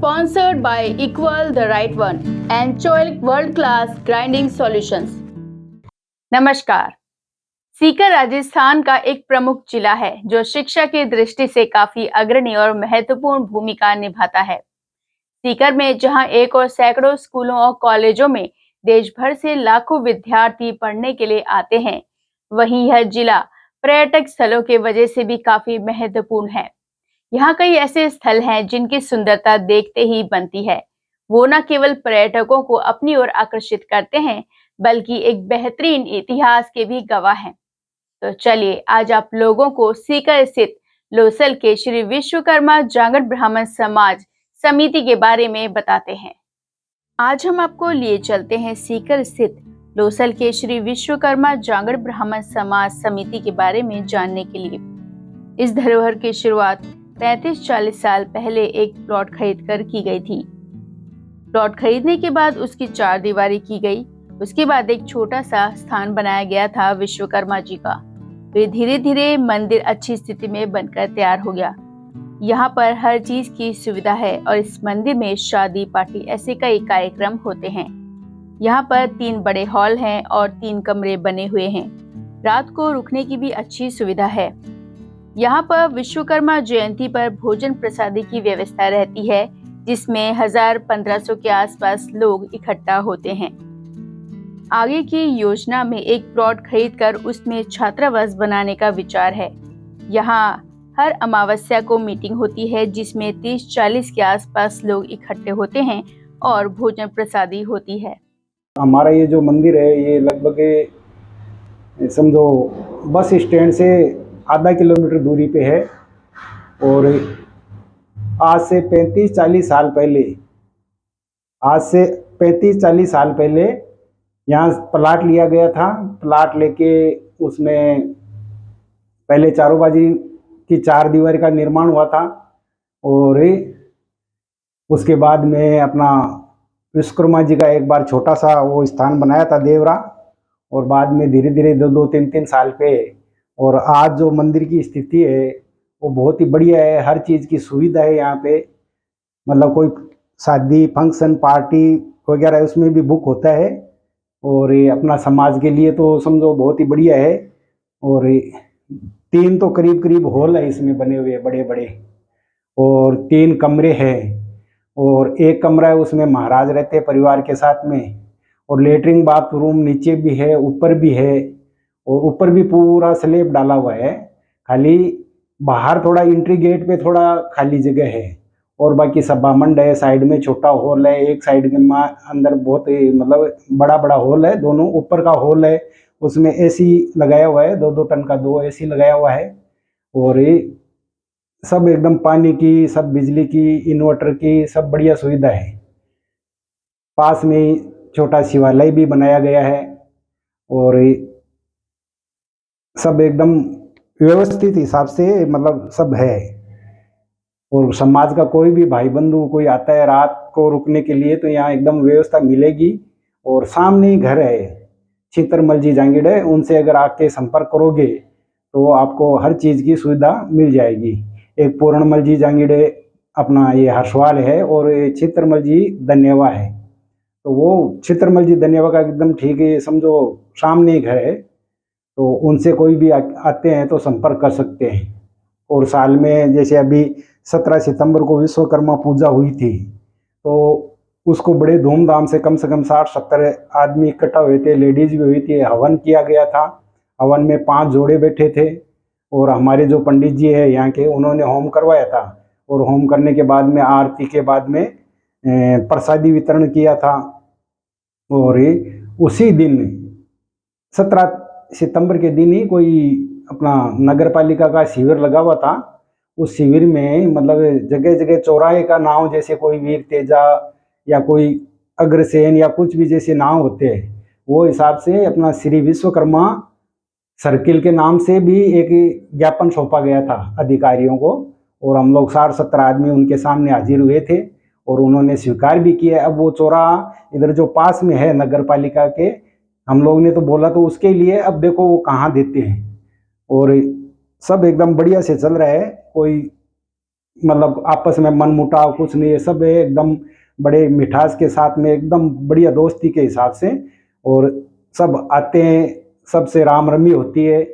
sponsored by Equal the Right One and Choic World Class Grinding Solutions। नमस्कार। सीकर राजस्थान का एक प्रमुख जिला है जो शिक्षा की दृष्टि से काफी अग्रणी और महत्वपूर्ण भूमिका निभाता है। सीकर में जहां एक और सैकड़ों स्कूलों और कॉलेजों में देश भर से लाखों विद्यार्थी पढ़ने के लिए आते हैं, वहीं यह जिला पर्यटक स्थलों के वजह से भी काफी महत्वपूर्ण है। यहाँ कई ऐसे स्थल हैं जिनकी सुंदरता देखते ही बनती है। वो न केवल पर्यटकों को अपनी ओर आकर्षित करते हैं, बल्कि एक बेहतरीन इतिहास के भी गवाह हैं। तो चलिए आज आप लोगों को सीकर स्थित लोसल के श्री विश्वकर्मा जांगड़ ब्राह्मण समाज समिति के बारे में बताते हैं। आज हम आपको लिए चलते हैं सीकर स्थित लोसल के श्री विश्वकर्मा जांगड़ ब्राह्मण समाज समिति के बारे में जानने के लिए। इस धरोहर की शुरुआत 35-40 साल पहले एक प्लॉट खरीदकर की गई थी। प्लॉट खरीदने के बाद उसकी 4 दीवारी की गई। उसके बाद एक छोटा सा स्थान बनाया गया था विश्वकर्मा जी का। फिर धीरे धीरे मंदिर अच्छी स्थिति में बनकर तैयार हो गया। यहाँ पर हर चीज की सुविधा है और इस मंदिर में शादी पार्टी ऐसे कई कार्यक्रम होते हैं। यहाँ पर 3 बड़े हॉल हैं और 3 कमरे बने हुए हैं। रात को रुकने की भी अच्छी सुविधा है। यहाँ पर विश्वकर्मा जयंती पर भोजन प्रसादी की व्यवस्था रहती है, जिसमें 1000-1500 के आसपास लोग इकट्ठा होते हैं। आगे की योजना में एक प्लॉट खरीदकर उसमें छात्रावास बनाने का विचार है। यहाँ हर अमावस्या को मीटिंग होती है, जिसमें 30-40 के आसपास लोग इकट्ठे होते हैं और भोजन प्रसादी होती है। हमारा ये जो मंदिर है ये लगभग समझो बस स्टैंड से आधा किलोमीटर दूरी पे है और आज से 35-40 साल पहले यहाँ प्लाट लिया गया था। प्लाट लेके उसमें पहले चारोबाजी की 4 दीवार का निर्माण हुआ था और उसके बाद में अपना विश्वकर्मा जी का एक बार छोटा सा वो स्थान बनाया था देवरा, और बाद में धीरे धीरे 2-3 साल पे और आज जो मंदिर की स्थिति है वो बहुत ही बढ़िया है। हर चीज़ की सुविधा है यहाँ पे, मतलब कोई शादी फंक्शन पार्टी वगैरह उसमें भी बुक होता है और ये अपना समाज के लिए तो समझो बहुत ही बढ़िया है। और 3 तो करीब करीब हॉल है इसमें बने हुए बड़े बड़े और 3 कमरे हैं और एक कमरा है उसमें महाराज रहते हैं परिवार के साथ में, और लेटरिन बाथरूम नीचे भी है ऊपर भी है और ऊपर भी पूरा स्लैब डाला हुआ है। खाली बाहर थोड़ा एंट्री गेट पे थोड़ा खाली जगह है और बाकी सभा मंड है, साइड में छोटा हॉल है, एक साइड के अंदर बहुत ही मतलब बड़ा बड़ा हॉल है। दोनों ऊपर का हॉल है उसमें एसी लगाया हुआ है, 2-2 टन का 2 एसी लगाया हुआ है और ये सब एकदम पानी की सब बिजली की इन्वर्टर की सब बढ़िया सुविधा है। पास में ही छोटा शिवालय भी बनाया गया है और सब एकदम व्यवस्थित हिसाब से मतलब सब है। और समाज का कोई भी भाई बंधु कोई आता है रात को रुकने के लिए तो यहाँ एकदम व्यवस्था मिलेगी। और सामने ही घर है चित्रमल जी जांगीड़ है, उनसे अगर आके संपर्क करोगे तो आपको हर चीज़ की सुविधा मिल जाएगी। एक पूर्णमल जी जांगीड़े अपना ये हर्षवाल है और ये चित्रमल जी धन्यवा है, तो वो चित्रमल जी धन्यवा का एकदम ठीक है, समझो सामने ही घर है, तो उनसे कोई भी आते हैं तो संपर्क कर सकते हैं। और साल में जैसे अभी 17 सितंबर को विश्वकर्मा पूजा हुई थी तो उसको बड़े धूमधाम से कम 60-70 आदमी इकट्ठा हुए थे, लेडीज भी हुई थी। हवन किया गया था, हवन में 5 जोड़े बैठे थे और हमारे जो पंडित जी है यहाँ के उन्होंने होम करवाया था और होम करने के बाद में आरती के बाद में प्रसादी वितरण किया था। और उसी दिन 17 सितंबर के दिन ही कोई अपना नगर पालिका का शिविर लगा हुआ था। उस शिविर में मतलब जगह जगह चौराहे का नाम जैसे कोई वीर तेजा या कोई अग्रसेन या कुछ भी जैसे नाम होते हैं वो हिसाब से अपना श्री विश्वकर्मा सर्किल के नाम से भी एक ज्ञापन सौंपा गया था अधिकारियों को, और हम लोग 60-70 आदमी उनके सामने हाजिर हुए थे और उन्होंने स्वीकार भी किया। अब वो चौराहा इधर जो पास में है नगर पालिका के, हम लोग ने तो बोला तो उसके लिए अब देखो वो कहाँ देते हैं। और सब एकदम बढ़िया से चल रहा है, कोई मतलब आपस में मन मुटाव कुछ नहीं है, सब है एकदम बड़े मिठास के साथ में, एकदम बढ़िया दोस्ती के हिसाब से। और सब आते हैं, सबसे राम रमी होती है,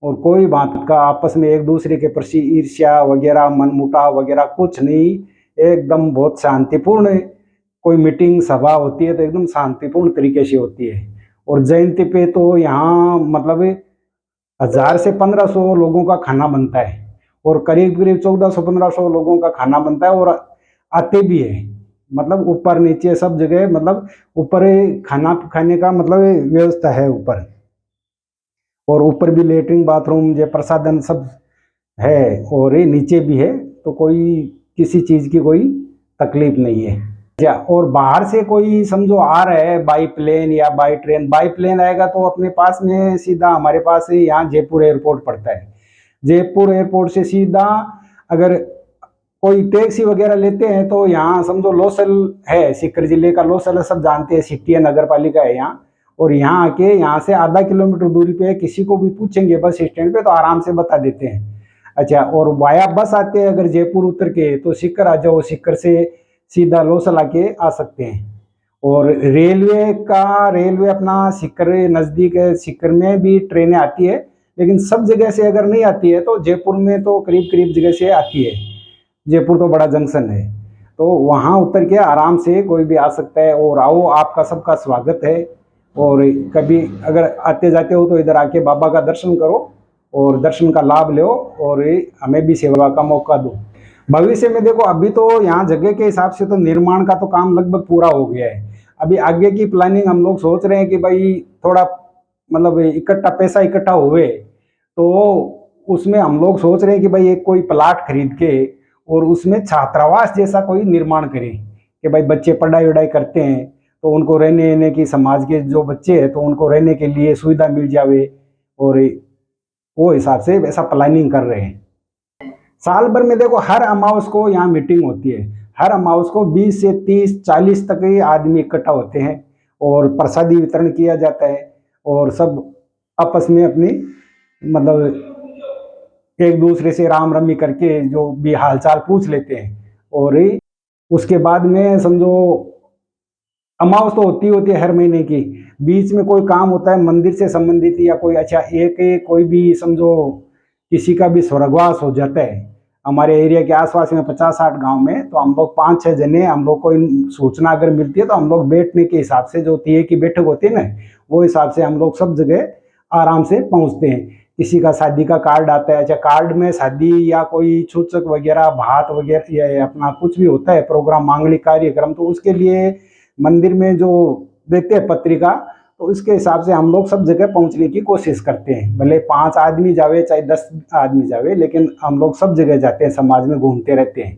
और कोई बात का आपस में एक दूसरे के प्रति ईर्ष्या वगैरह मन मुटाव वगैरह कुछ नहीं, एकदम बहुत शांतिपूर्ण है। कोई मीटिंग सभा होती है तो एकदम शांतिपूर्ण तरीके से होती है। और जयंती पे तो यहाँ मतलब 1000 से 1500 लोगों का खाना बनता है, और करीब करीब 1400-1500 लोगों का खाना बनता है, और आते भी है, मतलब ऊपर नीचे सब जगह, मतलब ऊपर खाना खाने का मतलब व्यवस्था है ऊपर, और ऊपर भी लेटरिन बाथरूम जो प्रसाधन सब है, और ये नीचे भी है, तो कोई किसी चीज़ की कोई तकलीफ नहीं है। अच्छा, और बाहर से कोई समझो आ रहा है बाई प्लेन या बाई ट्रेन, बाई प्लेन आएगा तो अपने पास में सीधा हमारे पास यहाँ जयपुर एयरपोर्ट पड़ता है। जयपुर एयरपोर्ट से सीधा अगर कोई टैक्सी वगैरह लेते हैं तो यहाँ समझो लोसल है, सीकर जिले का लोसल है, सब जानते हैं, सिटी है, नगर पालिका है यहाँ। और यहाँ आके यहाँ से आधा किलोमीटर दूरी पे किसी को भी पूछेंगे बस स्टैंड पे तो आराम से बता देते हैं। अच्छा, और वाया बस आते हैं, अगर जयपुर उतर के तो सीकर आ जाओ, सीकर से सीधा लोसल आके आ सकते हैं। और रेलवे अपना सीकर नज़दीक है, सीकर में भी ट्रेनें आती है, लेकिन सब जगह से अगर नहीं आती है तो जयपुर में तो करीब करीब जगह से आती है। जयपुर तो बड़ा जंक्शन है, तो वहाँ उतर के आराम से कोई भी आ सकता है। और आओ, आपका सबका स्वागत है। और कभी अगर आते जाते हो तो इधर आके बाबा का दर्शन करो और दर्शन का लाभ लो, और हमें भी सेवा का मौका दो। भविष्य में देखो, अभी तो यहाँ जगह के हिसाब से तो निर्माण का तो काम लगभग पूरा हो गया है। अभी आगे की प्लानिंग हम लोग सोच रहे हैं कि भाई थोड़ा मतलब इकट्ठा पैसा इकट्ठा हुए तो उसमें हम लोग सोच रहे हैं कि भाई एक कोई प्लाट खरीद के और उसमें छात्रावास जैसा कोई निर्माण करें, कि भाई बच्चे पढ़ाई वढ़ाई करते हैं तो उनको रहने की, समाज के जो बच्चे हैं तो उनको रहने के लिए सुविधा मिल जावे, और वो हिसाब से वैसा प्लानिंग कर रहे हैं। साल भर में देखो हर अमावस को यहाँ मीटिंग होती है, हर अमावस को 20 से 30-40 तक ही आदमी इकट्ठा होते हैं, और प्रसादी वितरण किया जाता है, और सब आपस में अपनी मतलब एक दूसरे से राम रमी करके जो भी हालचाल पूछ लेते हैं। और उसके बाद में समझो अमावस तो होती है हर महीने की, बीच में कोई काम होता है मंदिर से संबंधित या कोई, अच्छा एक कोई भी समझो किसी का भी स्वर्गवास हो जाता है हमारे एरिया के आसपास में 50-60 गांव में, तो हम लोग 5-6 जने, हम लोग को सूचना अगर मिलती है तो हम लोग बैठने के हिसाब से, जो तीये की बैठक होती है ना, वो हिसाब से हम लोग सब जगह आराम से पहुंचते हैं। किसी का शादी का कार्ड आता है, अच्छा कार्ड में शादी या कोई सूचक वगैरह भात वगैरह या अपना कुछ भी होता है प्रोग्राम, मांगलिक कार्यक्रम, तो उसके लिए मंदिर में जो देते हैं पत्रिका, तो इसके हिसाब से हम लोग सब जगह पहुंचने की कोशिश करते हैं। भले 5 आदमी जावे चाहे 10 आदमी जावे, लेकिन हम लोग सब जगह जाते हैं, समाज में घूमते रहते हैं।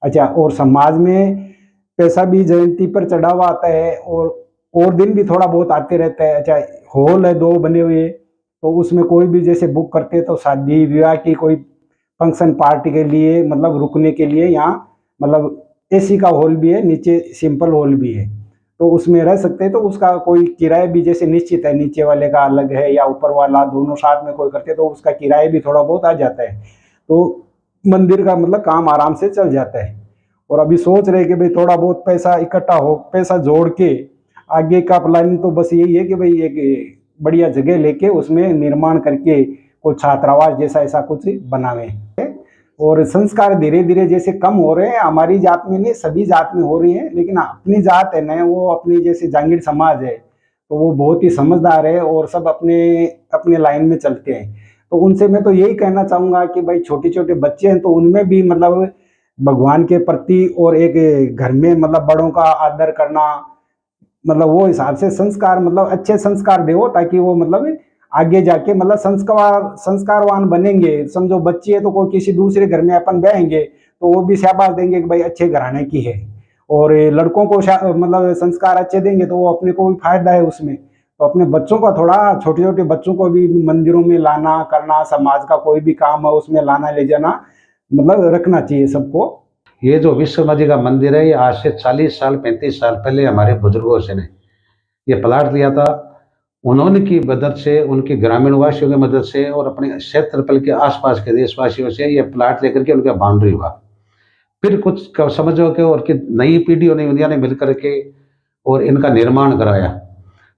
अच्छा, और समाज में पैसा भी जयंती पर चढ़ा हुआ आता है, और दिन भी थोड़ा बहुत आते रहता है। अच्छा, हॉल है 2 बने हुए, तो उसमें कोई भी जैसे बुक करते हैं तो शादी विवाह की कोई फंक्शन पार्टी के लिए मतलब रुकने के लिए यहाँ मतलब एसी का हॉल भी है, नीचे सिंपल हॉल भी है, तो उसमें रह सकते हैं। तो उसका कोई किराया भी जैसे निश्चित है, नीचे वाले का अलग है या ऊपर वाला, दोनों साथ में कोई करते हैं तो उसका किराया भी थोड़ा बहुत आ जाता है, तो मंदिर का मतलब काम आराम से चल जाता है। और अभी सोच रहे कि भाई थोड़ा बहुत पैसा इकट्ठा हो, पैसा जोड़ के आगे का प्लानिंग तो बस यही है कि भाई एक बढ़िया जगह लेके उसमें निर्माण करके कोई छात्रावास जैसा ऐसा कुछ बनावे। और संस्कार धीरे धीरे जैसे कम हो रहे हैं, हमारी जात में नहीं सभी जात में हो रही है, लेकिन अपनी जात है ना, वो अपनी जैसे जांगीर समाज है तो वो बहुत ही समझदार है और सब अपने अपने लाइन में चलते हैं। तो उनसे मैं तो यही कहना चाहूँगा कि भाई छोटे छोटे बच्चे हैं तो उनमें भी मतलब भगवान के प्रति और एक घर में मतलब बड़ों का आदर करना, मतलब वो हिसाब से संस्कार मतलब अच्छे संस्कार दे, ताकि वो मतलब आगे जाके मतलब संस्कारवान बनेंगे। समझो बच्ची है तो कोई किसी दूसरे घर में अपन बहेंगे तो वो भी शाबाश देंगे कि भाई अच्छे घराने की है, और लड़कों को मतलब संस्कार अच्छे देंगे तो वो अपने को भी फायदा है उसमें। तो अपने बच्चों का थोड़ा, छोटे छोटे बच्चों को भी मंदिरों में लाना करना, समाज का कोई भी काम है उसमें लाना ले जाना मतलब रखना चाहिए सबको। ये जो विश्वनाथ जी का मंदिर है, ये आज से 40 साल 35 साल पहले हमारे बुजुर्गों से ने ये प्लाट लिया था। उन्होंने की मदद से, उनके ग्रामीण वासियों की मदद से और अपने क्षेत्रफल के आसपास के देशवासियों से ये प्लाट लेकर के उनका बाउंड्री हुआ। फिर कुछ समझो कि और कि नई पीढ़ी और नई दुनिया ने मिलकर के और इनका निर्माण कराया।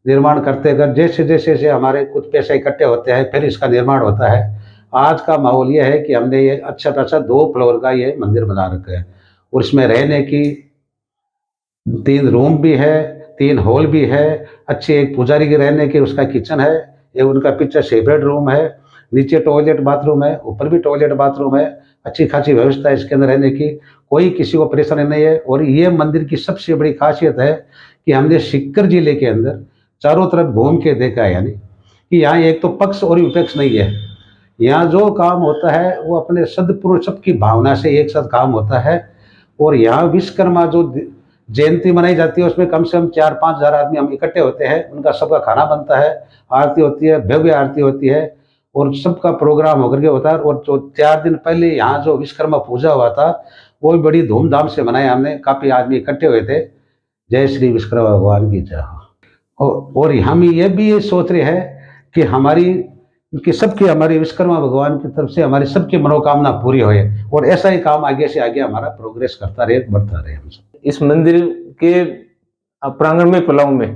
निर्माण करते कर जैसे जैसे जैसे हमारे कुछ पैसे इकट्ठे होते हैं फिर इसका निर्माण होता है। आज का माहौल ये है कि हमने ये अच्छा खासा 2 फ्लोर का ये मंदिर बना रखा है और इसमें रहने की 3 रूम भी है, 3 हॉल भी है, अच्छी एक पुजारी के रहने की उसका किचन है, एक उनका पीछे सेपरेट रूम है, नीचे टॉयलेट बाथरूम है, ऊपर भी टॉयलेट बाथरूम है, अच्छी खासी व्यवस्था है इसके अंदर रहने की, कोई किसी को परेशानी नहीं है। और ये मंदिर की सबसे बड़ी खासियत है कि हमने सीकर जिले के अंदर चारों तरफ घूम के देखा है, यानी कि यहाँ एक तो पक्ष और विपक्ष नहीं है। यहाँ जो काम होता है वो अपने सदपुरुष सबकी भावना से एक साथ काम होता है। और यहाँ विश्वकर्मा जो जयंती मनाई जाती है उसमें कम से कम 4-5 हज़ार आदमी हम इकट्ठे होते हैं, उनका सबका खाना बनता है, आरती होती है, भव्य आरती होती है और सबका प्रोग्राम होकर के होता है। और जो 4 दिन पहले यहाँ जो विश्वकर्मा पूजा हुआ था वो भी बड़ी धूमधाम से मनाया हमने, काफ़ी आदमी इकट्ठे हुए थे। जय श्री विश्वकर्मा भगवान की जय। और हम ये भी ये सोच रहे हैं कि हमारी विश्वकर्मा भगवान की तरफ से हमारी सबकी मनोकामना पूरी होए और ऐसा ही काम आगे से आगे हमारा प्रोग्रेस करता रहे, बढ़ता रहे। हम सब इस मंदिर के प्रांगण में पलाऊ में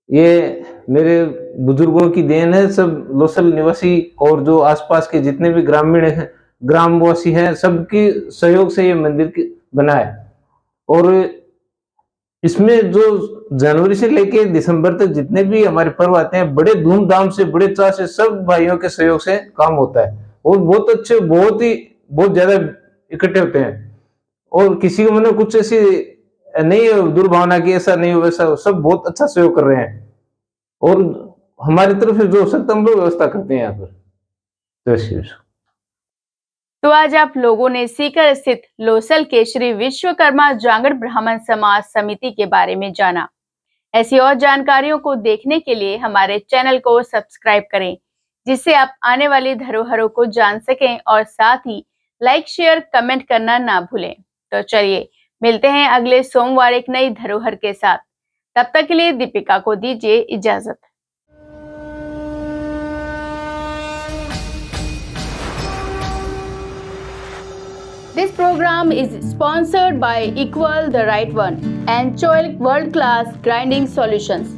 ये मेरे बुजुर्गों की देन है। सब लोसल निवासी और जो आसपास के जितने भी ग्रामीण हैं, ग्रामवासी हैं, सबकी सहयोग से ये मंदिर बना है। और इसमें जो जनवरी से लेके दिसंबर तक जितने भी हमारे पर्व आते हैं बड़े धूमधाम से, बड़े उत्साह से सब भाइयों के सहयोग से काम होता है और बहुत अच्छे, बहुत ज्यादा इकट्ठे होते हैं। और किसी के मन में कुछ ऐसी नहीं है दुर्भावना की ऐसा नहीं हो वैसा हो, सब बहुत अच्छा सहयोग कर रहे हैं और हमारी तरफ से जो हो सकता है हम लोग व्यवस्था करते हैं यहाँ पर। तो आज आप लोगों ने सीकर स्थित लोसल के श्री विश्वकर्मा जांगड़ ब्राह्मण समाज समिति के बारे में जाना। ऐसी और जानकारियों को देखने के लिए हमारे चैनल को सब्सक्राइब करें, जिससे आप आने वाली धरोहरों को जान सकें और साथ ही लाइक, शेयर, कमेंट करना ना भूलें। तो चलिए मिलते हैं अगले सोमवार एक नई धरोहर के साथ। तब तक के लिए दीपिका को दीजिए इजाजत। This program is sponsored by Equal the Right One and Choilik World Class Grinding Solutions.